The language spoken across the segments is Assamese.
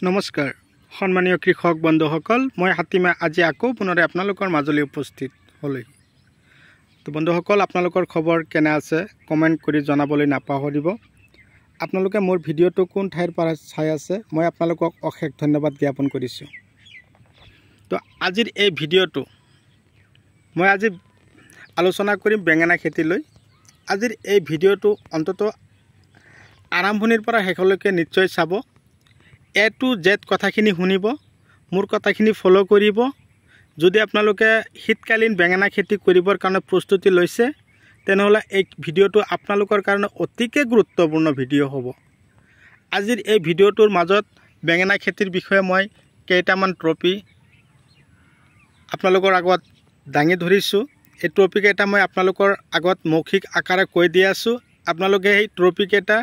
নমস্কাৰ সন্মানীয় কৃষক বন্ধুসকল, মই হাতীমা আজি আকৌ পুনৰে আপোনালোকৰ মাজলৈ উপস্থিত হ'লো। তো বন্ধুসকল, আপোনালোকৰ খবৰ কেনে আছে কমেণ্ট কৰি জনাবলৈ নাপাহৰিব। আপোনালোকে মোৰ ভিডিঅ'টো কোন ঠাইৰ পৰা চাই আছে মই আপোনালোকক অশেষ ধন্যবাদ জ্ঞাপন কৰিছোঁ। তো আজিৰ এই ভিডিঅ'টো মই আজি আলোচনা কৰিম বেঙেনা খেতিলৈ। আজিৰ এই ভিডিঅ'টো অন্ততঃ আৰম্ভণিৰ পৰা শেষলৈকে নিশ্চয় চাব। A to Z কথাখিনি শুনিব, মোৰ কথাখিনি ফলো কৰিব। যদি আপোনালোকে শীতকালীন বেঙেনা খেতি কৰিবৰ কাৰণে প্ৰস্তুতি লৈছে তেনেহলে এই ভিডিঅ'টো আপোনালোকৰ কাৰণে অতিকে গুৰুত্বপূৰ্ণ ভিডিঅ' হ'ব। আজিৰ এই ভিডিঅ'টোৰ মাজত বেঙেনা খেতিৰ বিষয়ে মই কেইটামান ট্ৰফি আপোনালোকৰ আগত দাঙি ধৰিছোঁ। এই ট্ৰফি কেইটা মই আপোনালোকৰ আগত মৌখিক আকাৰে কৈ দি আছোঁ। আপোনালোকে এই ট্ৰফি কেইটা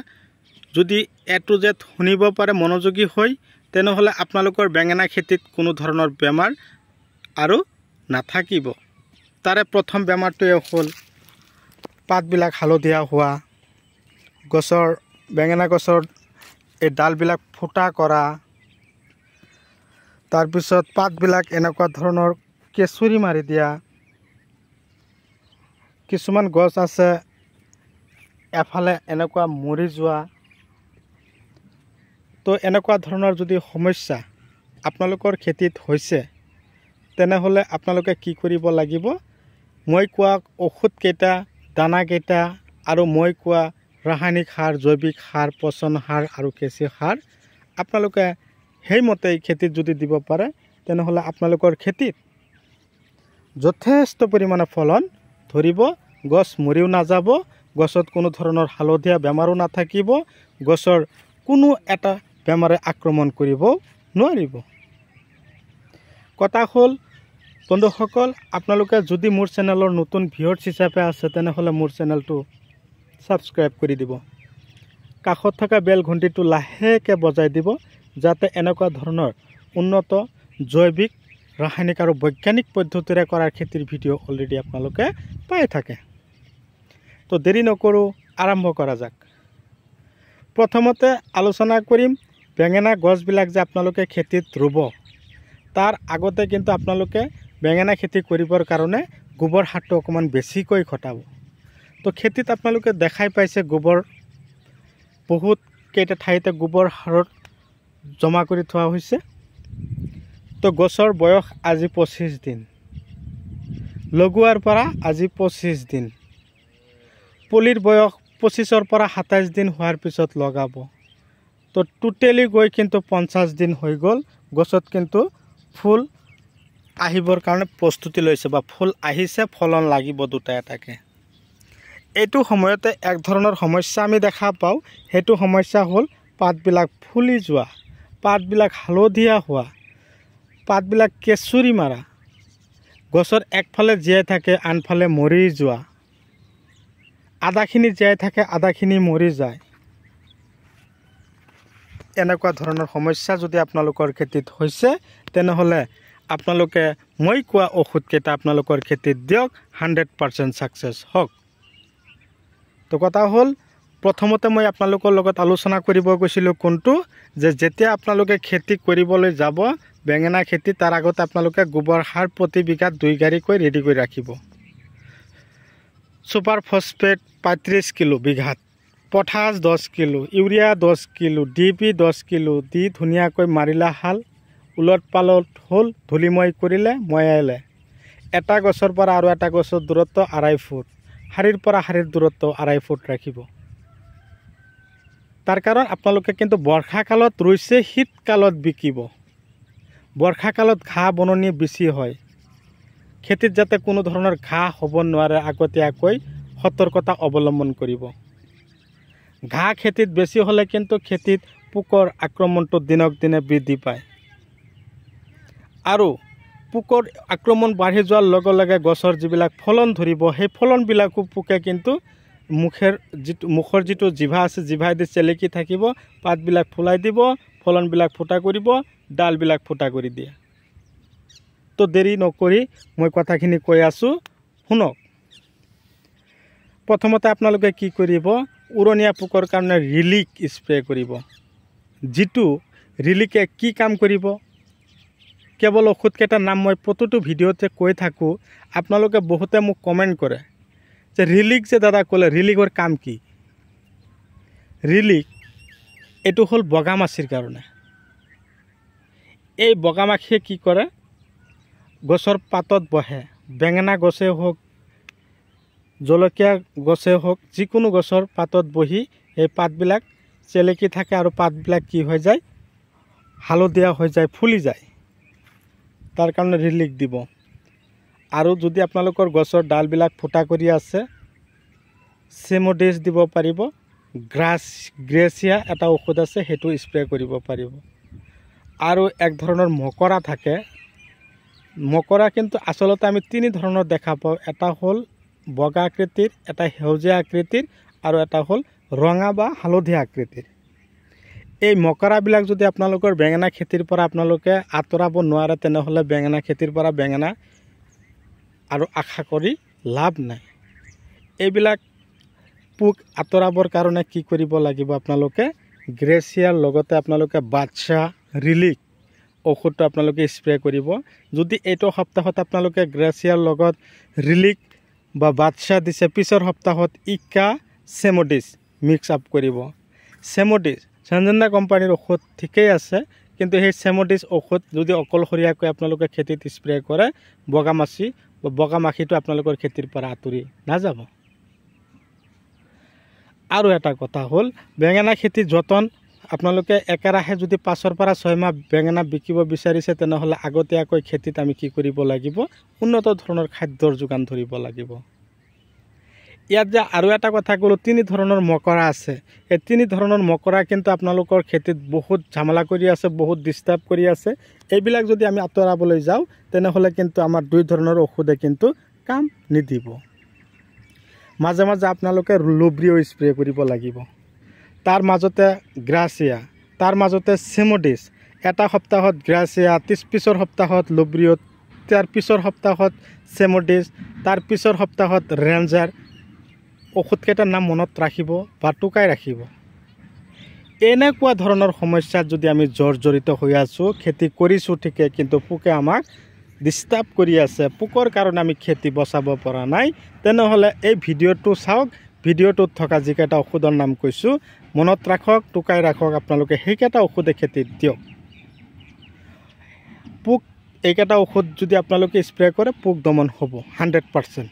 যদি A to Z শুনিব পাৰে মনোযোগী হৈ, তেনেহলে আপোনালোকৰ বেঙেনা খেতিত কোনো ধৰণৰ বেমাৰ আৰু নাথাকিব। তাৰে প্ৰথম বেমাৰটোৱে হ'ল পাতবিলাক হালধীয়া হোৱা, বেঙেনা গছৰ এই ডালবিলাক ফুটা কৰা, তাৰপিছত পাতবিলাক এনেকুৱা ধৰণৰ কেঁচুৰি মাৰি দিয়া। কিছুমান গছ আছে এফালে এনেকুৱা মৰি যোৱা। তো এনেকুৱা ধৰণৰ যদি সমস্যা আপোনালোকৰ খেতিত হৈছে তেনেহলে আপোনালোকে কি কৰিব লাগিব, মই কোৱা ঔষধকেইটা, দানাকেইটা আৰু মই কোৱা ৰাসায়নিক সাৰ, জৈৱিক সাৰ, পচন সাৰ আৰু কেঁচি সাৰ আপোনালোকে সেইমতে খেতিত যদি দিব পাৰে তেনেহলে আপোনালোকৰ খেতিত যথেষ্ট পৰিমাণে ফলন ধৰিব। গছ মৰিও নাযাব, গছত কোনো ধৰণৰ হালধীয়া বেমাৰো নাথাকিব, গছৰ কোনো এটা বেমাৰে আক্ৰমণ কৰিব নোৱাৰিব। কথা হ'ল বন্ধুসকল, আপোনালোকে যদি মোৰ চেনেলৰ নতুন ভিউৱাৰ্ছ হিচাপে আছে তেনেহলে মোৰ চেনেলটো ছাবস্ক্ৰাইব কৰি দিব। কাষত থকা বেল ঘণ্টিটো লাহেকৈ বজাই দিব, যাতে এনেকুৱা ধৰণৰ উন্নত জৈৱিক, ৰাসায়নিক আৰু বৈজ্ঞানিক পদ্ধতিৰে কৰাৰ খেতিৰ ভিডিঅ' অলৰেডি আপোনালোকে পাই থাকে। তো দেৰি নকৰোঁ, আৰম্ভ কৰা যাক। প্ৰথমতে আলোচনা কৰিম বেঙেনা গছবিলাক যে আপোনালোকে খেতিত ৰুব তাৰ আগতে কিন্তু আপোনালোকে বেঙেনা খেতি কৰিবৰ কাৰণে গোবৰ সাৰটো অকণমান বেছিকৈ ঘটাব। তো খেতিত আপোনালোকে দেখাই পাইছে গোবৰ বহুত কেইটা ঠাইতে গোবৰ সাৰত জমা কৰি থোৱা হৈছে। তো গছৰ বয়স আজি 25 দিন, লগোৱাৰ পৰা আজি 25 দিন, পুলিৰ বয়স 25ৰ পৰা 27 দিন হোৱাৰ পিছত লগাব। তো টোটেলি গৈ কিন্তু 50 দিন হৈ গ'ল। গছত কিন্তু ফুল আহিবৰ কাৰণে প্ৰস্তুতি লৈছে বা ফুল আহিছে, ফলন লাগিব দুটা এটাকে। এইটো সময়তে এক ধৰণৰ সমস্যা আমি দেখা পাওঁ, সেইটো সমস্যা হ'ল পাতবিলাক ফুলি যোৱা, পাতবিলাক হালধীয়া হোৱা, পাতবিলাক কেঁচুৰি মাৰা, গছৰ একফালে জীয়াই থাকে আনফালে মৰি যোৱা, আধাখিনি জীয়াই থাকে আধাখিনি মৰি যায়। এনেকুৱা ধৰণৰ সমস্যা যদি আপোনালোকৰ খেতিত হৈছে তেনেহলে আপোনালোকে মই কোৱা ঔষধকেইটা আপোনালোকৰ খেতিত দিয়ক, 100% ছাকচেছ হওক। তো কথা হ'ল প্ৰথমতে মই আপোনালোকৰ লগত আলোচনা কৰিব গৈছিলোঁ কোনটো, যে যেতিয়া আপোনালোকে খেতি কৰিবলৈ যাব বেঙেনা খেতি, তাৰ আগতে আপোনালোকে গোবৰ সাৰ প্ৰতি বিঘাত 2 গাড়ীকৈ ৰেডি কৰি ৰাখিব। ছুপাৰ ফছফেট 35 কিলো বিঘাত, potash 10 kilo, urea 10 kilo, DP 10 kilo দি ধুনীয়াকৈ মাৰিলা হাল, উলট পালট হ'ল, ধূলিময় কৰিলে, ময়ালে। এটা গছৰ পৰা আৰু এটা গছৰ দূৰত্ব 2.5 ফুট, শাৰীৰ পৰা শাৰীৰ দূৰত্ব 2.5 ফুট ৰাখিব। তাৰ কাৰণ আপোনালোকে কিন্তু বৰ্ষাকালত ৰুইছে, শীতকালত বিকিব। বৰ্ষাকালত ঘাঁহ বননি বেছি হয়, খেতিত যাতে কোনো ধৰণৰ ঘাঁহ হ'ব নোৱাৰে আগতীয়াকৈ সতৰ্কতা অৱলম্বন কৰিব। ঘাঁহ খেতিত বেছি হ'লে কিন্তু খেতিত পোকৰ আক্ৰমণটো দিনক দিনে বৃদ্ধি পায়, আৰু পোকৰ আক্ৰমণ বাঢ়ি যোৱাৰ লগে লগে গছৰ যিবিলাক ফলন ধৰিব সেই ফলনবিলাকো পোকে কিন্তু মুখৰ যিটো জিভা আছে জিভাইদি চেলেকি থাকিব, পাতবিলাক ফুলাই দিব, ফলনবিলাক ফুটা কৰিব, ডালবিলাক ফুটা কৰি দিয়ে। তো দেৰি নকৰি মই কথাখিনি কৈ আছোঁ, শুনক। প্ৰথমতে আপোনালোকে কি কৰিব, উৰণীয়া পোকৰ কাৰণে ৰিলিক স্প্ৰে কৰিব, যিটো ৰিলিকে কি কাম কৰিব কেৱল ঔষধকেইটাৰ নাম মই প্ৰতিটো ভিডিঅ'তে কৈ থাকোঁ। আপোনালোকে বহুতে মোক কমেণ্ট কৰে যে ৰিলিক যে দাদা ক'লে ৰিলিকৰ কাম কি। ৰিলিক এইটো হ'ল বগা মাছিৰ কাৰণে। এই বগা মাখিয়ে কি কৰে, গছৰ পাতত বহে, বেঙেনা গছে হওক, জলকীয়া গছে হওক, যিকোনো গছৰ পাতত বহি এই পাতবিলাক চেলেকি থাকে আৰু পাতবিলাক কি হৈ যায়, হালধীয়া হৈ যায়, ফুলি যায়। তাৰ কাৰণে ৰিলিক দিব। আৰু যদি আপোনালোকৰ গছৰ ডালবিলাক ফুটা কৰি আছে, চেমোডিছ দিব পাৰিব। গ্ৰেচিয়া এটা ঔষধ আছে, সেইটো স্প্ৰে কৰিব পাৰিব। আৰু এক ধৰণৰ মকৰা থাকে। মকৰা কিন্তু আচলতে আমি তিনি ধৰণৰ দেখা পাওঁ। এটা হ'ল বগা আকৃতিৰ, এটা সেউজীয়া আকৃতিৰ আৰু এটা হ'ল ৰঙা বা হালধীয়া আকৃতিৰ। এই মকৰাবিলাক যদি আপোনালোকৰ বেঙেনা খেতিৰ পৰা আপোনালোকে আঁতৰাব নোৱাৰে, তেনেহ'লে বেঙেনা খেতিৰ পৰা বেঙেনা আৰু আশা কৰি লাভ নাই। এইবিলাক পোক আঁতৰাবৰ কাৰণে কি কৰিব লাগিব, আপোনালোকে গ্ৰেচিয়াৰ লগতে আপোনালোকে বাদশা ৰিলিক ঔষধটো আপোনালোকে স্প্ৰে কৰিব। যদি এইটো সপ্তাহত আপোনালোকে গ্ৰেচিয়াৰ লগত ৰিলিক বা বাদশা দিছে, পিছৰ সপ্তাহত ইকা চেমোডিছ মিক্স আপ কৰিব। চেমোডিছ সঞ্জনা কোম্পানীৰ ঔষধ ঠিকেই আছে, কিন্তু সেই চেমোডিছ ঔষধ যদি অকলশৰীয়াকৈ আপোনালোকে খেতিত স্প্ৰে কৰে, বগা মাখিটো আপোনালোকৰ খেতিৰ পৰা আঁতৰি নাযাব। আৰু এটা কথা হ'ল, বেঙেনা খেতিৰ যতন আপোনালোকে একেৰাহে যদি 5 পৰা 6 মাহ বেঙেনা বিকিব বিচাৰিছে, তেনেহ'লে আগতীয়াকৈ খেতিত আমি কি কৰিব লাগিব, উন্নত ধৰণৰ খাদ্যৰ যোগান ধৰিব লাগিব। ইয়াত যে আৰু এটা কথা ক'লোঁ, 3 ধৰণৰ মকৰা আছে। এই 3 ধৰণৰ মকৰা কিন্তু আপোনালোকৰ খেতিত বহুত ঝামেলা কৰি আছে, বহুত ডিষ্টাৰ্ব কৰি আছে। এইবিলাক যদি আমি আঁতৰাবলৈ যাওঁ, তেনেহ'লে কিন্তু আমাৰ 2 ধৰণৰ ঔষধে কিন্তু কাম নিদিব। মাজে মাজে আপোনালোকে লুব্ৰিও স্প্ৰে কৰিব লাগিব। তাৰ মাজতে গ্ৰাচিয়া, তাৰ মাজতে চেমোডিছ। এটা সপ্তাহত গ্ৰাচিয়া, পিছৰ সপ্তাহত লুব্ৰিও, তাৰ পিছৰ সপ্তাহত চেমোডিছ, তাৰ পিছৰ সপ্তাহত ৰেঞ্জাৰ। ঔষধকেইটাৰ নাম মনত ৰাখিব বা টুকাই ৰাখিব। এনেকুৱা ধৰণৰ সমস্যাত যদি আমি জৰ্জৰিত হৈ আছোঁ, খেতি কৰিছোঁ ঠিকে, কিন্তু পোকে আমাক ডিষ্টাৰ্ব কৰি আছে, পোকৰ কাৰণে আমি খেতি বচাব পৰা নাই, তেনেহ'লে এই ভিডিঅ'টো চাওক। ভিডিঅ'টোত থকা যিকেইটা ঔষধৰ নাম কৈছোঁ মনত ৰাখক, টুকাই ৰাখক। আপোনালোকে সেইকেইটা ঔষধে খেতিত দিয়ক। পোক এইকেইটা ঔষধ যদি আপোনালোকে স্প্ৰে কৰে, পোক দমন হ'ব 100%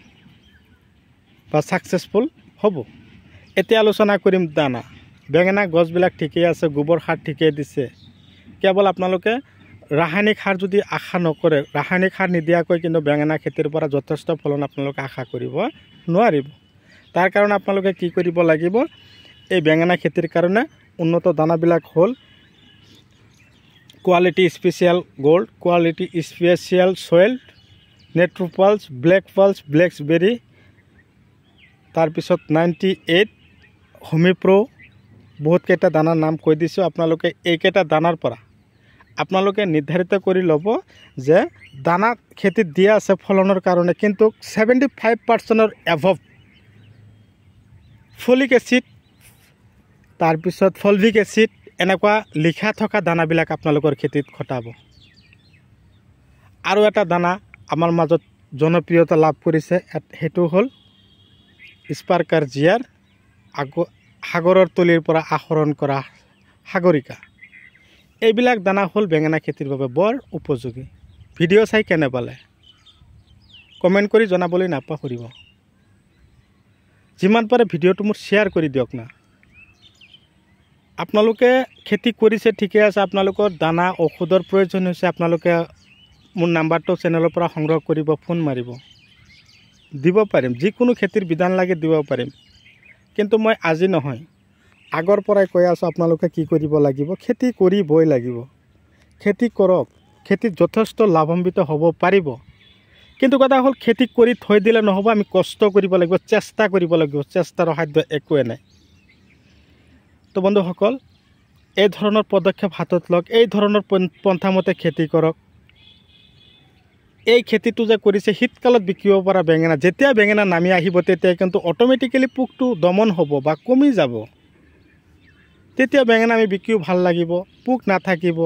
বা ছাকচেছফুল হ'ব। এতিয়া আলোচনা কৰিম দানা। বেঙেনা গছবিলাক ঠিকেই আছে, গোবৰ সাৰ ঠিকেই দিছে। কেৱল আপোনালোকে ৰাসায়নিক সাৰ যদি আশা নকৰে, ৰাসায়নিক সাৰ নিদিয়াকৈ কিন্তু বেঙেনা খেতিৰ পৰা যথেষ্ট ফলন আপোনালোকে আশা কৰিব নোৱাৰিব। তাৰ কাৰণে আপোনালোকে কি কৰিব লাগিব, এই বেঙেনা খেতিৰ কাৰণে উন্নত দানাবিলাক হ'ল quality special gold, quality special soil, নেট্ৰোপালছ, ব্লেক পালছ, ব্লেকবেৰী, তাৰপিছত 98, হোমিপ্ৰ, বহুতকেইটা দানাৰ নাম কৈ দিছোঁ। আপোনালোকে এইকেইটা দানাৰ পৰা আপোনালোকে নিৰ্ধাৰিত কৰি ল'ব যে দানা খেতিত দিয়া আছে ফলনৰ কাৰণে, কিন্তু 75%ৰ এভভ ফলিক এচিড, তাৰপিছত ফলভিক এচিড, এনেকুৱা লিখা থকা দানাবিলাক আপোনালোকৰ খেতিত খটাব। আৰু এটা দানা আমাৰ মাজত জনপ্ৰিয়তা লাভ কৰিছে, সেইটো হ'ল স্পাৰ্কাৰ জিয়াৰ, সাগৰৰ তলিৰ পৰা আহৰণ কৰা সাগৰিকা। এইবিলাক দানা হ'ল বেঙেনা খেতিৰ বাবে বৰ উপযোগী। ভিডিঅ' চাই কেনে পালে কমেণ্ট কৰি জনাবলৈ নাপাহৰিব। যিমান পাৰে ভিডিঅ'টো মোৰ শ্বেয়াৰ কৰি দিয়ক না। আপোনালোকে খেতি কৰিছে ঠিকে আছে, আপোনালোকৰ দানা ঔষধৰ প্ৰয়োজন হৈছে, আপোনালোকে মোৰ নাম্বাৰটো চেনেলৰ পৰা সংগ্ৰহ কৰিব, ফোন মাৰিব, দিব পাৰিম। যিকোনো খেতিৰ বিধান লাগে দিব পাৰিম। কিন্তু মই আজি নহয়, আগৰ পৰাই কৈ আছোঁ, আপোনালোকে কি কৰিব লাগিব, খেতি কৰিবই লাগিব। খেতি কৰক, খেতিত যথেষ্ট লাভান্বিত হ'ব পাৰিব। কিন্তু কথা হ'ল, খেতি কৰি থৈ দিলে নহ'ব, আমি কষ্ট কৰিব লাগিব, চেষ্টা কৰিব লাগিব। চেষ্টাৰ অসাধ্য একোৱে নাই। তো বন্ধুসকল, এই ধৰণৰ পদক্ষেপ হাতত লওক, এই ধৰণৰ পন্থামতে খেতি কৰক। এই খেতিটো যে কৰিছে শীতকালত বিকিব পৰা বেঙেনা, যেতিয়া বেঙেনা নামি আহিব তেতিয়া কিন্তু অট'মেটিকেলি পোকটো দমন হ'ব বা কমি যাব। তেতিয়া বেঙেনা আমি বিকিও ভাল লাগিব, পোক নাথাকিব।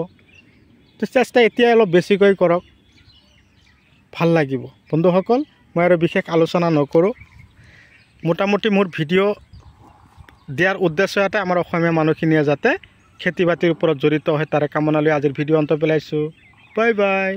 তো চেষ্টা এতিয়াই অলপ বেছিকৈ কৰক, ভাল লাগিব বন্ধুসকল। মই আৰু বিশেষ আলোচনা নকৰোঁ। মোটামুটি মোৰ ভিডিঅ' দিয়াৰ উদ্দেশ্য এটা, আমাৰ অসমীয়া মানুহখিনিয়ে যাতে খেতি বাতিৰ ওপৰত জড়িত হয় তাৰে কামনা লৈ আজিৰ ভিডিঅ' অন্ত পেলাইছোঁ। Bye bye.